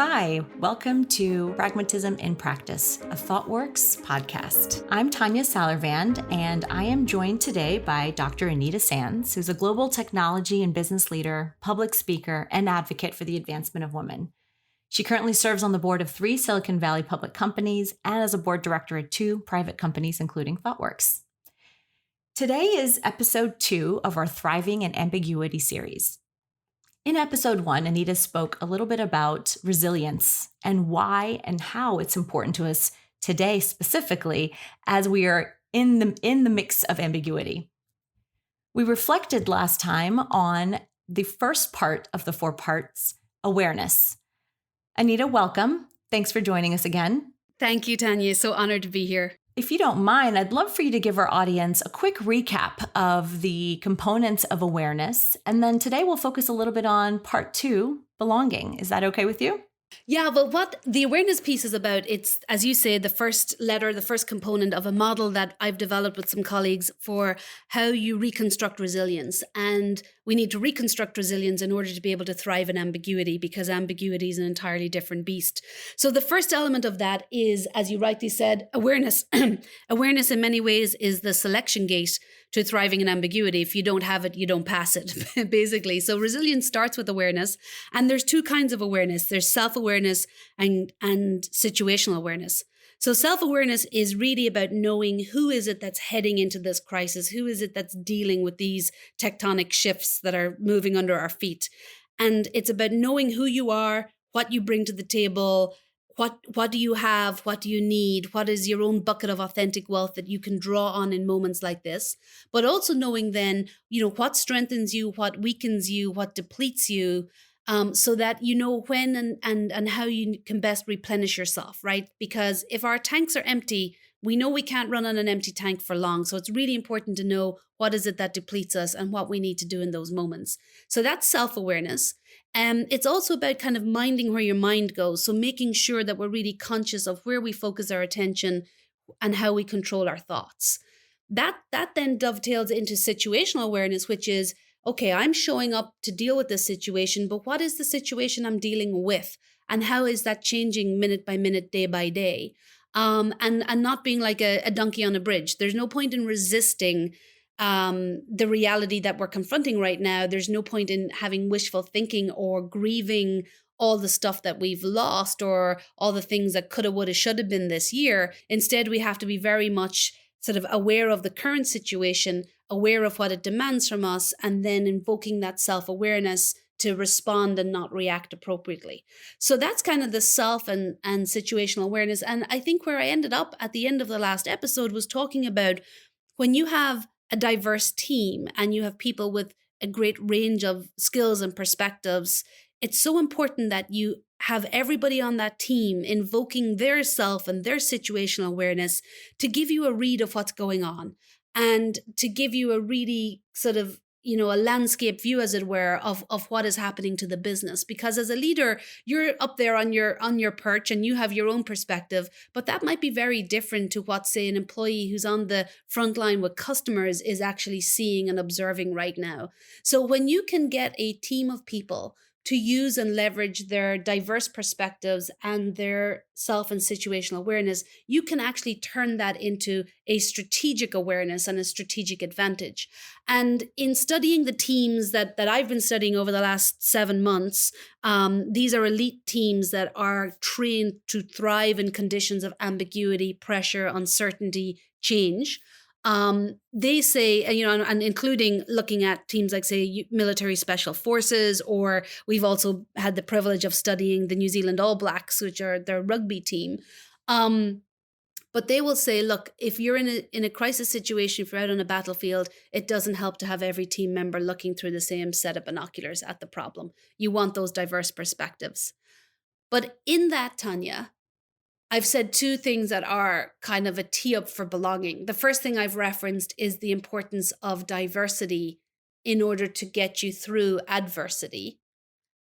Hi, welcome to Pragmatism in Practice, a Thoughtworks podcast. I'm Tanya Salervand, and I am joined today by Dr. Anita Sands, who's a global technology and business leader, public speaker, and advocate for the advancement of women. She currently serves on the board of 3 Silicon Valley public companies and as a board director at 2 private companies, including Thoughtworks. Today is episode 2 of our Thriving in Ambiguity series. In episode 1, Anita spoke a little bit about resilience and why and how it's important to us today specifically as we are in the mix of ambiguity. We reflected last time on the first part of the 4 parts, awareness. Anita, welcome. Thanks for joining us again. Thank you, Tanya. So honored to be here. If you don't mind, I'd love for you to give our audience a quick recap of the components of awareness. And then today we'll focus a little bit on part 2, belonging. Is that okay with you? Yeah, well, what the awareness piece is about, it's, as you say, the first letter, the first component of a model that I've developed with some colleagues for how you reconstruct resilience. And we need to reconstruct resilience in order to be able to thrive in ambiguity, because ambiguity is an entirely different beast. So the first element of that is, as you rightly said, awareness. Awareness in many ways is the selection gate to thriving in ambiguity. If you don't have it, you don't pass it, basically. So resilience starts with awareness. And there's 2 kinds of awareness. There's self-awareness and situational awareness. So self-awareness is really about knowing who is it that's heading into this crisis? Who is it that's dealing with these tectonic shifts that are moving under our feet? And it's about knowing who you are, what you bring to the table, what do you have? What do you need? What is your own bucket of authentic wealth that you can draw on in moments like this? But also knowing then, what strengthens you, what weakens you, what depletes you, so that you know when and how you can best replenish yourself, right? Because if our tanks are empty, we know we can't run on an empty tank for long. So it's really important to know what is it that depletes us and what we need to do in those moments. So that's self-awareness. It's also about kind of minding where your mind goes. So making sure that we're really conscious of where we focus our attention and how we control our thoughts. That then dovetails into situational awareness, which is, okay, I'm showing up to deal with this situation, but what is the situation I'm dealing with? And how is that changing minute by minute, day by day? And not being like a donkey on a bridge. There's no point in resisting the reality that we're confronting right now. There's no point in having wishful thinking or grieving all the stuff that we've lost or all the things that coulda, woulda, shoulda been this year. Instead, we have to be very much sort of aware of the current situation, aware of what it demands from us, and then invoking that self-awareness to respond and not react appropriately. So that's kind of the self and situational awareness. And I think where I ended up at the end of the last episode was talking about when you have a diverse team and you have people with a great range of skills and perspectives, it's so important that you have everybody on that team invoking their self and their situational awareness to give you a read of what's going on and to give you a really sort of a landscape view, as it were, of what is happening to the business. Because as a leader, you're up there on your perch and you have your own perspective, but that might be very different to what, say, an employee who's on the front line with customers is actually seeing and observing right now. So when you can get a team of people to use and leverage their diverse perspectives and their self and situational awareness, you can actually turn that into a strategic awareness and a strategic advantage. And in studying the teams that I've been studying over the last 7 months, these are elite teams that are trained to thrive in conditions of ambiguity, pressure, uncertainty, change. They say, and including looking at teams like, say, military special forces, or we've also had the privilege of studying the New Zealand All Blacks, which are their rugby team. But they will say, look, if you're in a crisis situation, if you're out on a battlefield, it doesn't help to have every team member looking through the same set of binoculars at the problem. You want those diverse perspectives. But in that, Tanya, I've said 2 things that are kind of a tee up for belonging. The first thing I've referenced is the importance of diversity in order to get you through adversity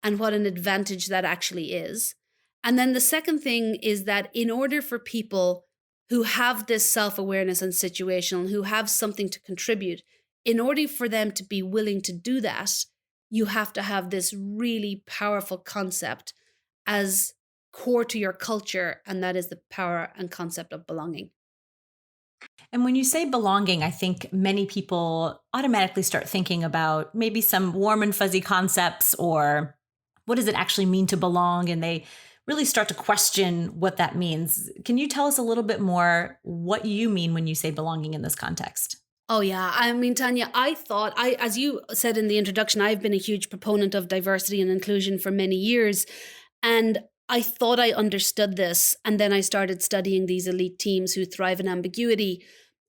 and what an advantage that actually is. And then the second thing is that in order for people who have this self-awareness and situational, who have something to contribute, in order for them to be willing to do that, you have to have this really powerful concept as core to your culture, and that is the power and concept of belonging. And when you say belonging, I think many people automatically start thinking about maybe some warm and fuzzy concepts, or what does it actually mean to belong? And they really start to question what that means. Can you tell us a little bit more what you mean when you say belonging in this context? Oh yeah, I mean, Tanya, as you said in the introduction, I've been a huge proponent of diversity and inclusion for many years, and I thought I understood this, and then I started studying these elite teams who thrive in ambiguity,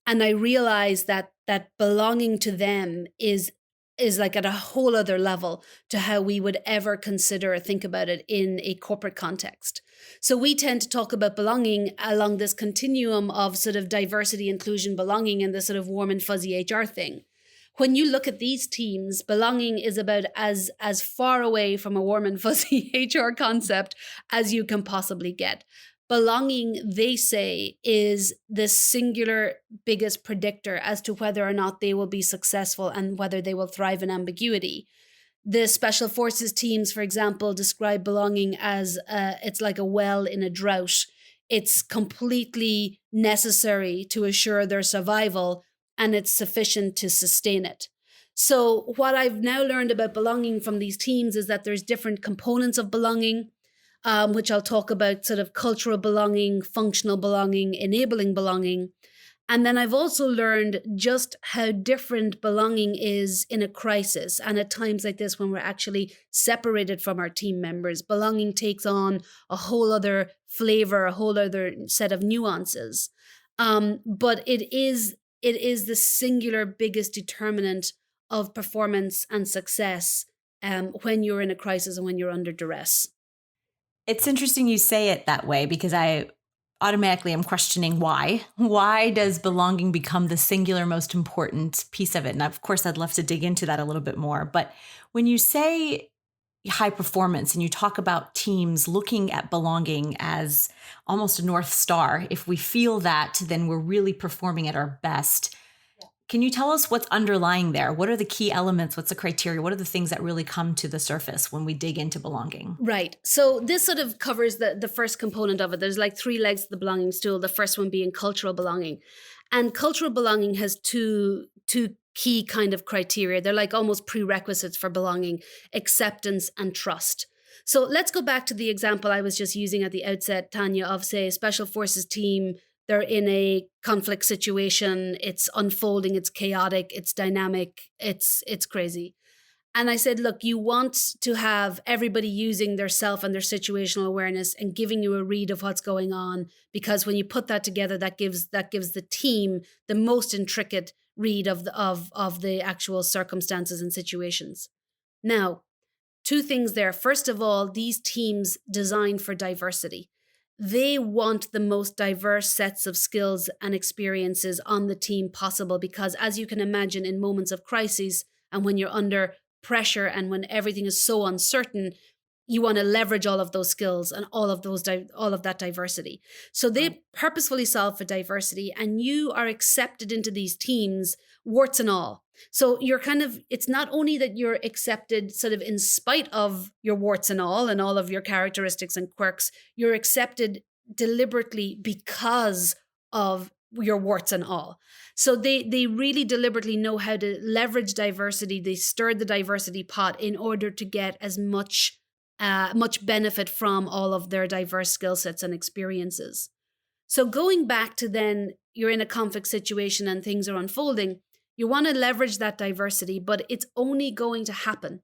and I realized that belonging to them is like at a whole other level to how we would ever consider or think about it in a corporate context. So we tend to talk about belonging along this continuum of sort of diversity, inclusion, belonging, and this sort of warm and fuzzy HR thing. When you look at these teams, belonging is about as far away from a warm and fuzzy HR concept as you can possibly get. Belonging, they say, is the singular biggest predictor as to whether or not they will be successful and whether they will thrive in ambiguity. The special forces teams, for example, describe belonging as it's like a well in a drought. It's completely necessary to assure their survival, and it's sufficient to sustain it. So what I've now learned about belonging from these teams is that there's different components of belonging, which I'll talk about, sort of cultural belonging, functional belonging, enabling belonging. And then I've also learned just how different belonging is in a crisis. And at times like this, when we're actually separated from our team members, belonging takes on a whole other flavor, a whole other set of nuances. But it is the singular biggest determinant of performance and success when you're in a crisis and when you're under duress. It's interesting you say it that way, because I automatically am questioning why. Why does belonging become the singular most important piece of it? And of course, I'd love to dig into that a little bit more. But when you say high performance and you talk about teams looking at belonging as almost a North Star, if we feel that, then we're really performing at our best. Can you tell us what's underlying there? What are the key elements? What's the criteria? What are the things that really come to the surface when we dig into belonging? Right. So this sort of covers the first component of it. There's like three legs to the belonging stool. The first one being cultural belonging. And cultural belonging has two key kind of criteria. They're like almost prerequisites for belonging: acceptance and trust. So let's go back to the example I was just using at the outset, Tanya, of, say, a special forces team. They're in a conflict situation. It's unfolding. It's chaotic. It's dynamic. It's crazy. And I said, look, you want to have everybody using their self and their situational awareness and giving you a read of what's going on, because when you put that together, that gives the team the most intricate read of the actual circumstances and situations. Now, two things there. First of all, these teams design for diversity. They want the most diverse sets of skills and experiences on the team possible, because as you can imagine, in moments of crises and when you're under pressure and when everything is so uncertain, you want to leverage all of those skills and all of that diversity. So they purposefully solve for diversity, and you are accepted into these teams, warts and all. So it's not only that you're accepted sort of in spite of your warts and all of your characteristics and quirks, you're accepted deliberately because of your warts and all. So they really deliberately know how to leverage diversity. They stir the diversity pot in order to get as much benefit from all of their diverse skill sets and experiences. So going back to then, you're in a conflict situation and things are unfolding. You want to leverage that diversity, but it's only going to happen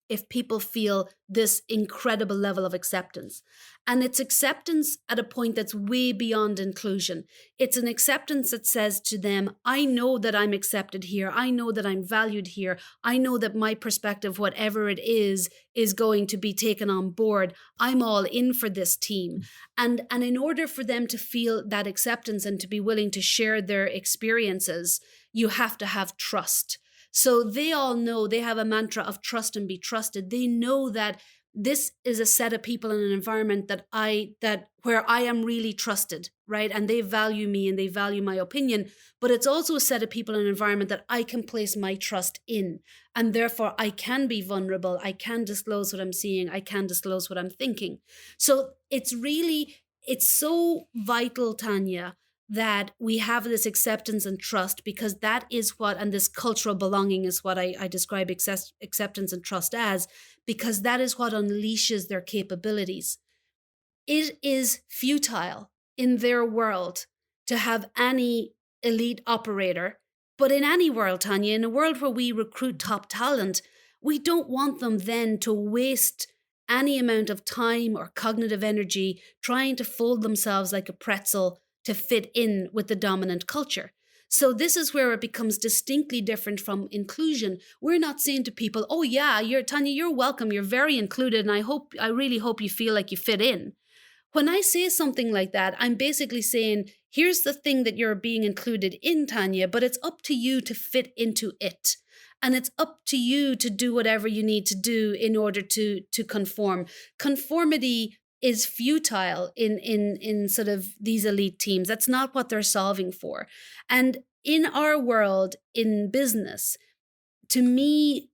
if people feel this incredible level of acceptance. And it's acceptance at a point that's way beyond inclusion. It's an acceptance that says to them, I know that I'm accepted here. I know that I'm valued here. I know that my perspective, whatever it is going to be taken on board. I'm all in for this team. And in order for them to feel that acceptance and to be willing to share their experiences, you have to have trust. So they all know, they have a mantra of trust and be trusted. They know that this is a set of people in an environment where I am really trusted, right? And they value me and they value my opinion, but it's also a set of people in an environment that I can place my trust in. And therefore I can be vulnerable. I can disclose what I'm seeing. I can disclose what I'm thinking. So it's so vital, Tanya, that we have this acceptance and trust, because that is what, and this cultural belonging is what I describe acceptance and trust as, because that is what unleashes their capabilities. It is futile in their world to have any elite operator, but in any world, Tanya, in a world where we recruit top talent, we don't want them then to waste any amount of time or cognitive energy trying to fold themselves like a pretzel to fit in with the dominant culture. So this is where it becomes distinctly different from inclusion. We're not saying to people, oh yeah, Tanya, you're welcome, you're very included, and I really hope you feel like you fit in. When I say something like that, I'm basically saying, here's the thing that you're being included in, Tanya, but it's up to you to fit into it. And it's up to you to do whatever you need to do in order to conform. Conformity is futile in sort of these elite teams. That's not what they're solving for. And in our world, in business, to me,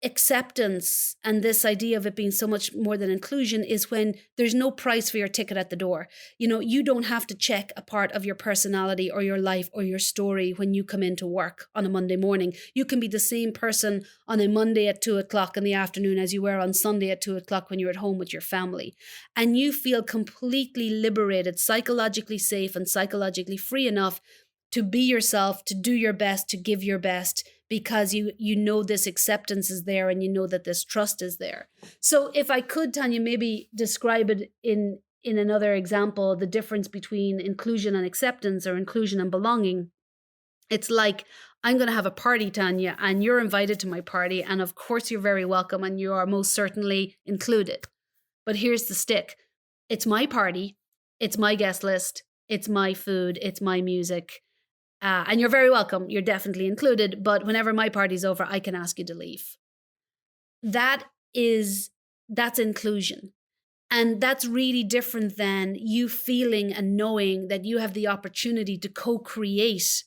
acceptance and this idea of it being so much more than inclusion is when there's no price for your ticket at the door. You don't have to check a part of your personality or your life or your story when you come into work on a Monday morning. You can be the same person on a Monday at 2:00 in the afternoon as you were on Sunday at 2:00 when you're at home with your family. And you feel completely liberated, psychologically safe and psychologically free enough to be yourself, to do your best, to give your best, because you know this acceptance is there and you know that this trust is there. So if I could, Tanya, maybe describe it in another example, the difference between inclusion and acceptance, or inclusion and belonging. It's like, I'm going to have a party, Tanya, and you're invited to my party. And of course, you're very welcome and you are most certainly included. But here's the stick. It's my party. It's my guest list. It's my food. It's my music. And you're very welcome. You're definitely included. But whenever my party's over, I can ask you to leave. That's inclusion. And that's really different than you feeling and knowing that you have the opportunity to co-create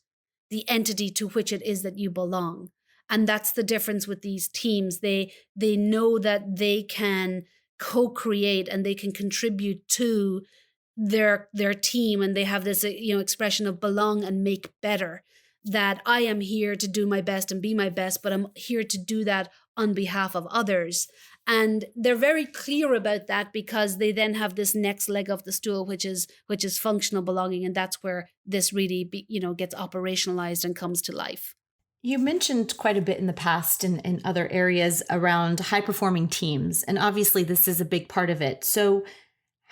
the entity to which it is that you belong. And that's the difference with these teams. They know that they can co-create and they can contribute to their team, and they have this expression of belong and make better, that I am here to do my best and be my best, but I'm here to do that on behalf of others. And they're very clear about that, because they then have this next leg of the stool, which is functional belonging, and that's where this really gets operationalized and comes to life. You mentioned quite a bit in the past and in other areas around high-performing teams, and obviously this is a big part of it. So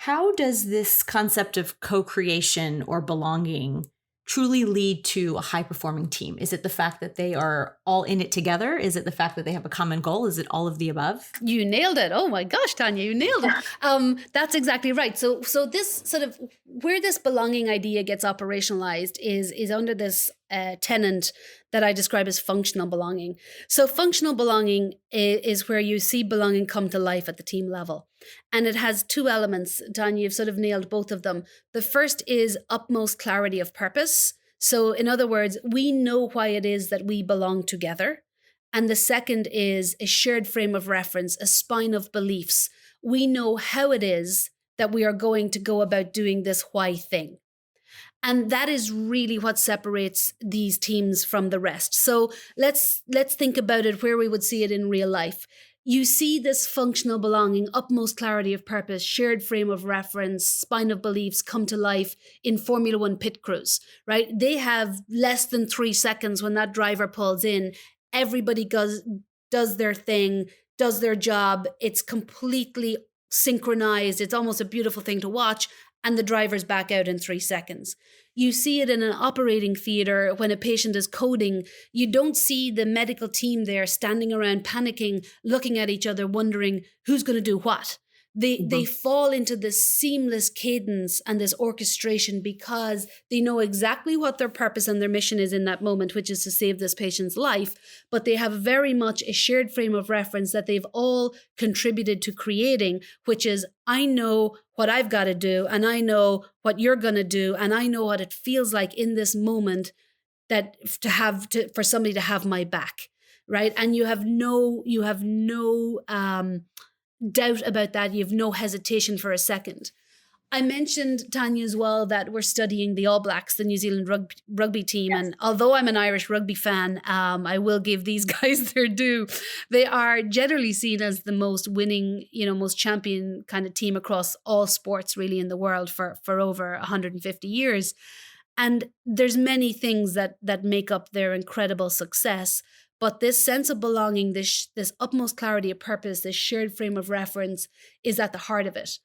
how does this concept of co-creation or belonging truly lead to a high-performing team? Is it the fact that they are all in it together? Is it the fact that they have a common goal? Is it all of the above? You nailed it. Oh my gosh, Tanya, you nailed it. That's exactly right. So this sort of, where this belonging idea gets operationalized is under this tenet that I describe as functional belonging. So functional belonging is where you see belonging come to life at the team level. And it has two elements. Tanya, you've sort of nailed both of them. The first is utmost clarity of purpose. So in other words, we know why it is that we belong together. And the second is a shared frame of reference, a spine of beliefs. We know how it is that we are going to go about doing this why thing. And that is really what separates these teams from the rest. So let's think about it where we would see it in real life. You see this functional belonging, utmost clarity of purpose, shared frame of reference, spine of beliefs come to life in Formula One pit crews, right? They have less than 3 seconds when that driver pulls in. Everybody does their thing, does their job. It's completely synchronized. It's almost a beautiful thing to watch. And the driver's back out in 3 seconds. You see it in an operating theater when a patient is coding. You don't see the medical team there standing around panicking, looking at each other, wondering who's going to do what. They fall into this seamless cadence and this orchestration because they know exactly what their purpose and their mission is in that moment, which is to save this patient's life. But they have very much a shared frame of reference that they've all contributed to creating, which is, I know what I've got to do, and I know what you're going to do, and I know what it feels like in this moment that for somebody to have my back, right? And you have no doubt about that. You have no hesitation for a second. I mentioned, Tanya, as well, that we're studying the All Blacks, the New Zealand rugby team. Yes. And although I'm an Irish rugby fan, I will give these guys their due. They are generally seen as the most winning, most champion kind of team across all sports really in the world for over 150 years. And there's many things that make up their incredible success. But this sense of belonging, this utmost clarity of purpose, this shared frame of reference is at the heart of it.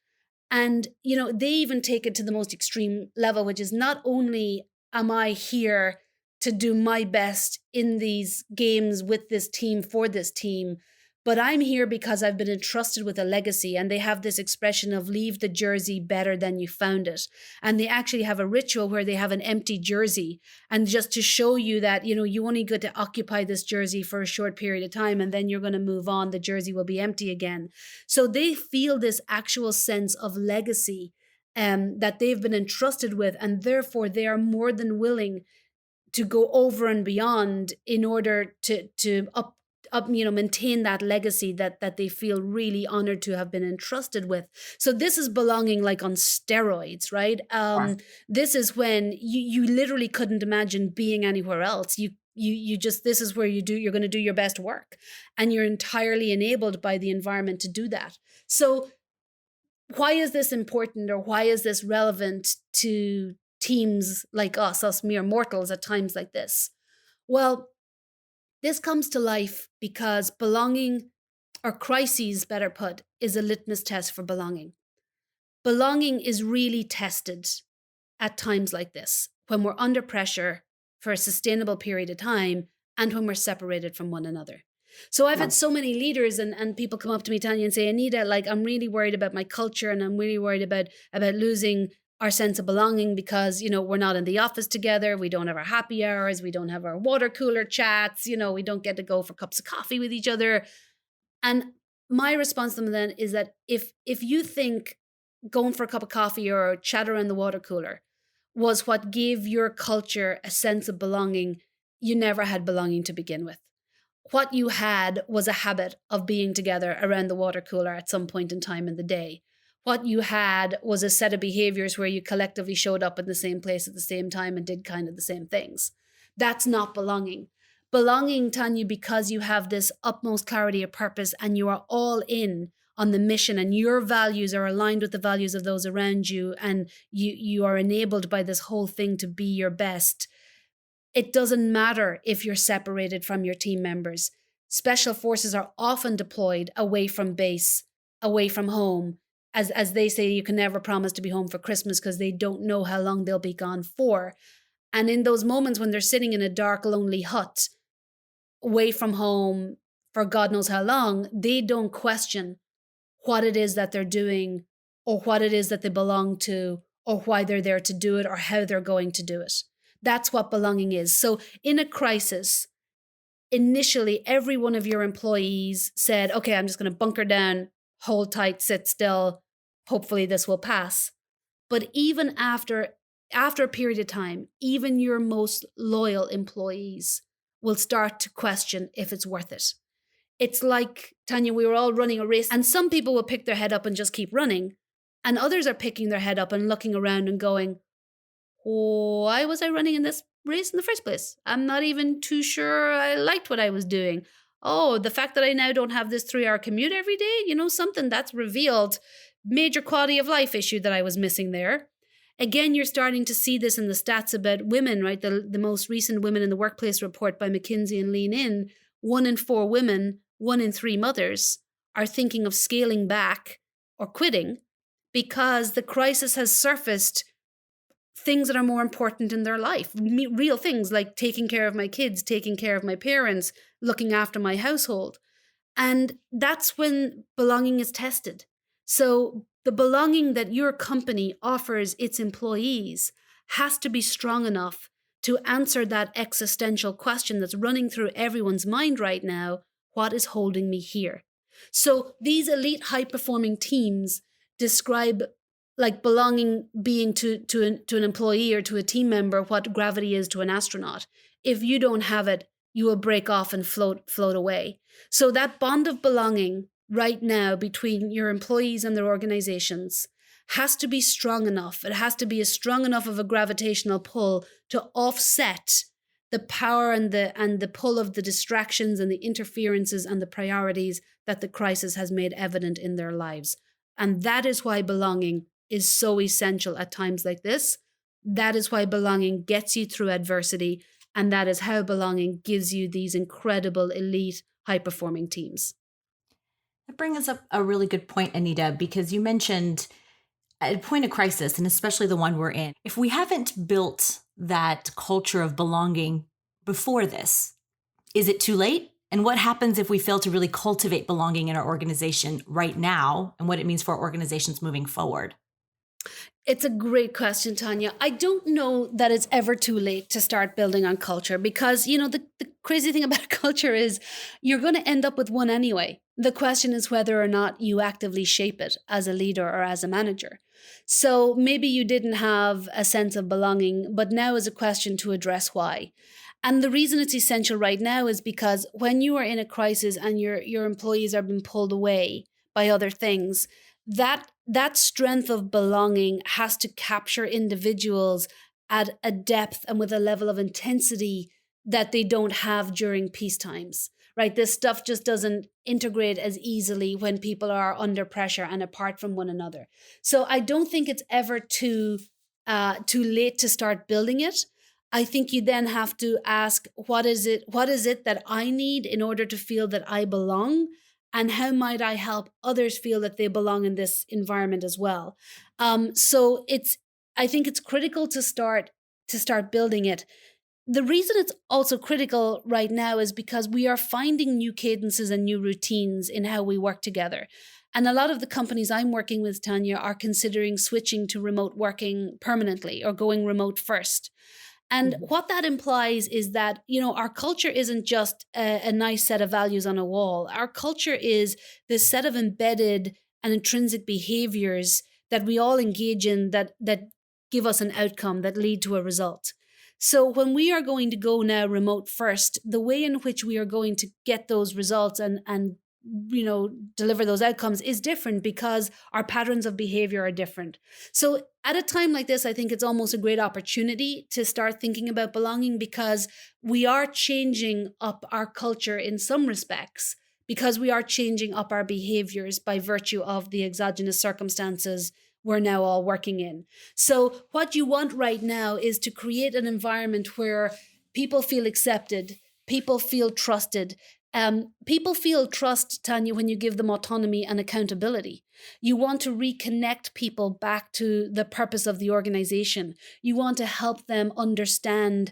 And, they even take it to the most extreme level, which is not only am I here to do my best in these games with this team, for this team, but I'm here because I've been entrusted with a legacy. And they have this expression of leave the jersey better than you found it. And they actually have a ritual where they have an empty jersey. And just to show you that, you only get to occupy this jersey for a short period of time, and then you're going to move on. The jersey will be empty again. So they feel this actual sense of legacy that they've been entrusted with. And therefore, they are more than willing to go over and beyond in order to maintain that legacy that they feel really honored to have been entrusted with. So this is belonging like on steroids, right? This is when you literally couldn't imagine being anywhere else. You just, this is where you're going to do your best work, and you're entirely enabled by the environment to do that. So why is this important, or why is this relevant to teams like us mere mortals at times like this? Well, this comes to life because belonging, or crises better put, is a litmus test for belonging. Belonging is really tested at times like this, when we're under pressure for a sustainable period of time and when we're separated from one another. So I've had so many leaders and people come up to me, Tanya, and say, Anita, like, I'm really worried about my culture, and I'm really worried about losing our sense of belonging because, we're not in the office together. We don't have our happy hours. We don't have our water cooler chats. We don't get to go for cups of coffee with each other. And my response to them then is that if you think going for a cup of coffee or chat around the water cooler was what gave your culture a sense of belonging, you never had belonging to begin with. What you had was a habit of being together around the water cooler at some point in time in the day. What you had was a set of behaviors where you collectively showed up in the same place at the same time and did kind of the same things. That's not belonging. Belonging, Tanya, because you have this utmost clarity of purpose and you are all in on the mission, and your values are aligned with the values of those around you, and you are enabled by this whole thing to be your best. It doesn't matter if you're separated from your team members. Special forces are often deployed away from base, away from home. As they say, you can never promise to be home for Christmas because they don't know how long they'll be gone for. And in those moments when they're sitting in a dark, lonely hut, away from home for God knows how long, they don't question what it is that they're doing, or what it is that they belong to, or why they're there to do it, or how they're going to do it. That's what belonging is. So in a crisis, initially, every one of your employees said, okay, I'm just going to bunker down, hold tight, sit still. Hopefully this will pass. But even after a period of time, even your most loyal employees will start to question if it's worth it. It's like, Tanya, we were all running a race, and some people will pick their head up and just keep running. And others are picking their head up and looking around and going, why was I running in this race in the first place? I'm not even too sure I liked what I was doing. Oh, the fact that I now don't have this 3-hour commute every day, something that's revealed major quality of life issue that I was missing there. Again, you're starting to see this in the stats about women, right? The most recent Women in the Workplace report by McKinsey and Lean In, 1 in 4 women, 1 in 3 mothers are thinking of scaling back or quitting because the crisis has surfaced things that are more important in their life, real things like taking care of my kids, taking care of my parents, looking after my household. And that's when belonging is tested. So the belonging that your company offers its employees has to be strong enough to answer that existential question that's running through everyone's mind right now. What is holding me here? So these elite high performing teams describe like belonging being to an employee or to a team member what gravity is to an astronaut. If you don't have it, you will break off and float away. So that bond of belonging right now between your employees and their organizations has to be strong enough. It has to be a strong enough of a gravitational pull to offset the power and the pull of the distractions and the interferences and the priorities that the crisis has made evident in their lives. And that is why belonging is so essential at times like this. That is why belonging gets you through adversity. And that is how belonging gives you these incredible, elite, high-performing teams. That brings up a really good point, Anita, because you mentioned at a point of crisis, and especially the one we're in, if we haven't built that culture of belonging before this, is it too late? And what happens if we fail to really cultivate belonging in our organization right now, and what it means for our organizations moving forward? It's a great question, Tanya. I don't know that it's ever too late to start building on culture because, the crazy thing about culture is you're going to end up with one anyway. The question is whether or not you actively shape it as a leader or as a manager. So maybe you didn't have a sense of belonging, but now is a question to address why. And the reason it's essential right now is because when you are in a crisis and your employees are being pulled away by other things, that strength of belonging has to capture individuals at a depth and with a level of intensity that they don't have during peace times, right? This stuff just doesn't integrate as easily when people are under pressure and apart from one another. So I don't think it's ever too late to start building it. I think you then have to ask, what is it that I need in order to feel that I belong? And how might I help others feel that they belong in this environment as well? So I think it's critical to start building it. The reason it's also critical right now is because we are finding new cadences and new routines in how we work together. And a lot of the companies I'm working with, Tanya, are considering switching to remote working permanently or going remote first. And what that implies is that, our culture isn't just a nice set of values on a wall. Our culture is this set of embedded and intrinsic behaviors that we all engage in that give us an outcome, that lead to a result. So when we are going to go now remote first, the way in which we are going to get those results and deliver those outcomes is different because our patterns of behavior are different. So at a time like this, I think it's almost a great opportunity to start thinking about belonging because we are changing up our culture in some respects, because we are changing up our behaviors by virtue of the exogenous circumstances we're now all working in. So what you want right now is to create an environment where people feel accepted, people feel trusted. People feel trust, Tanya, when you give them autonomy and accountability. You want to reconnect people back to the purpose of the organization. You want to help them understand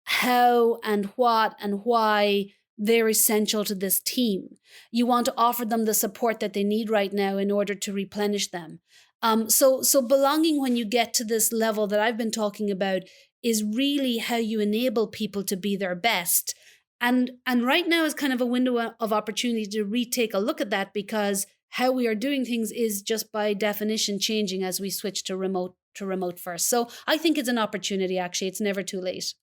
how and what and why they're essential to this team. You want to offer them the support that they need right now in order to replenish them. So belonging, when you get to this level that I've been talking about, is really how you enable people to be their best. And right now is kind of a window of opportunity to retake a look at that, because how we are doing things is just by definition changing as we switch to remote first. So I think it's an opportunity, actually. It's never too late.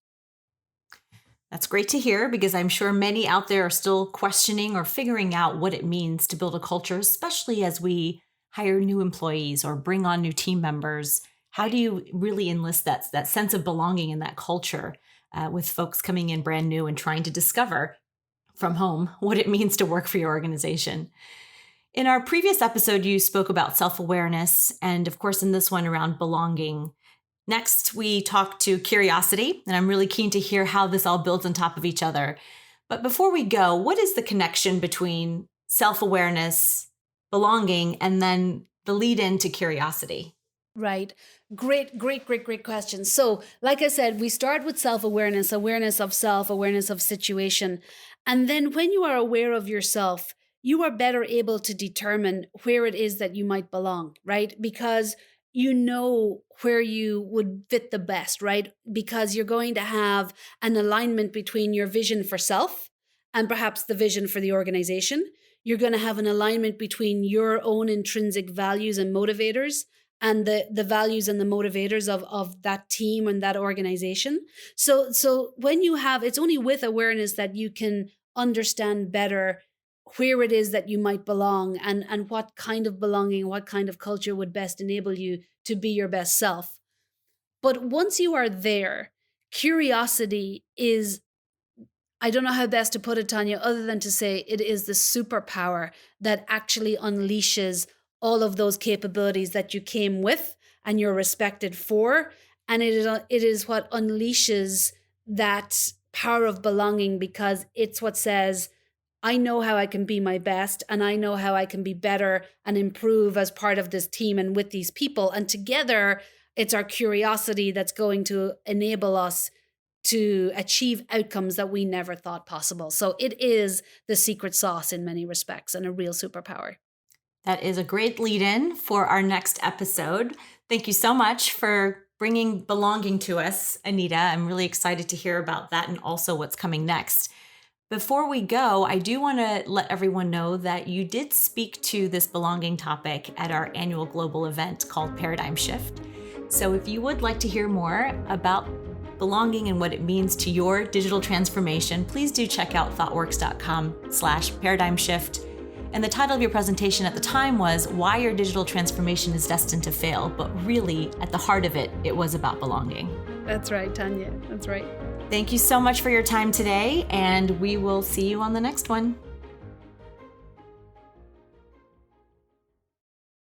That's great to hear, because I'm sure many out there are still questioning or figuring out what it means to build a culture, especially as we hire new employees or bring on new team members. How do you really enlist that sense of belonging in that culture? With folks coming in brand new and trying to discover from home what it means to work for your organization. In our previous episode, you spoke about self-awareness, and of course in this one around belonging. Next, we talked to curiosity, and I'm really keen to hear how this all builds on top of each other. But before we go, what is the connection between self-awareness, belonging, and then the lead into curiosity? Right. Great question. So, like I said, we start with self-awareness, awareness of self, awareness of situation. And then when you are aware of yourself, you are better able to determine where it is that you might belong, right? Because you know where you would fit the best, right? Because you're going to have an alignment between your vision for self and perhaps the vision for the organization. You're going to have an alignment between your own intrinsic values and motivators and the values and the motivators of that team and that organization. So when you have, it's only with awareness that you can understand better where it is that you might belong and what kind of belonging, what kind of culture would best enable you to be your best self. But once you are there, curiosity is, I don't know how best to put it, Tanya, other than to say it is the superpower that actually unleashes all of those capabilities that you came with and you're respected for. And it is what unleashes that power of belonging, because it's what says, I know how I can be my best, and I know how I can be better and improve as part of this team and with these people. And together, it's our curiosity that's going to enable us to achieve outcomes that we never thought possible. So it is the secret sauce in many respects and a real superpower. That is a great lead-in for our next episode. Thank you so much for bringing belonging to us, Anita. I'm really excited to hear about that and also what's coming next. Before we go, I do want to let everyone know that you did speak to this belonging topic at our annual global event called Paradigm Shift. So if you would like to hear more about belonging and what it means to your digital transformation, please do check out thoughtworks.com/paradigm shift. And the title of your presentation at the time was Why Your Digital Transformation is Destined to Fail. But really, at the heart of it, it was about belonging. That's right, Tanya. That's right. Thank you so much for your time today, and we will see you on the next one.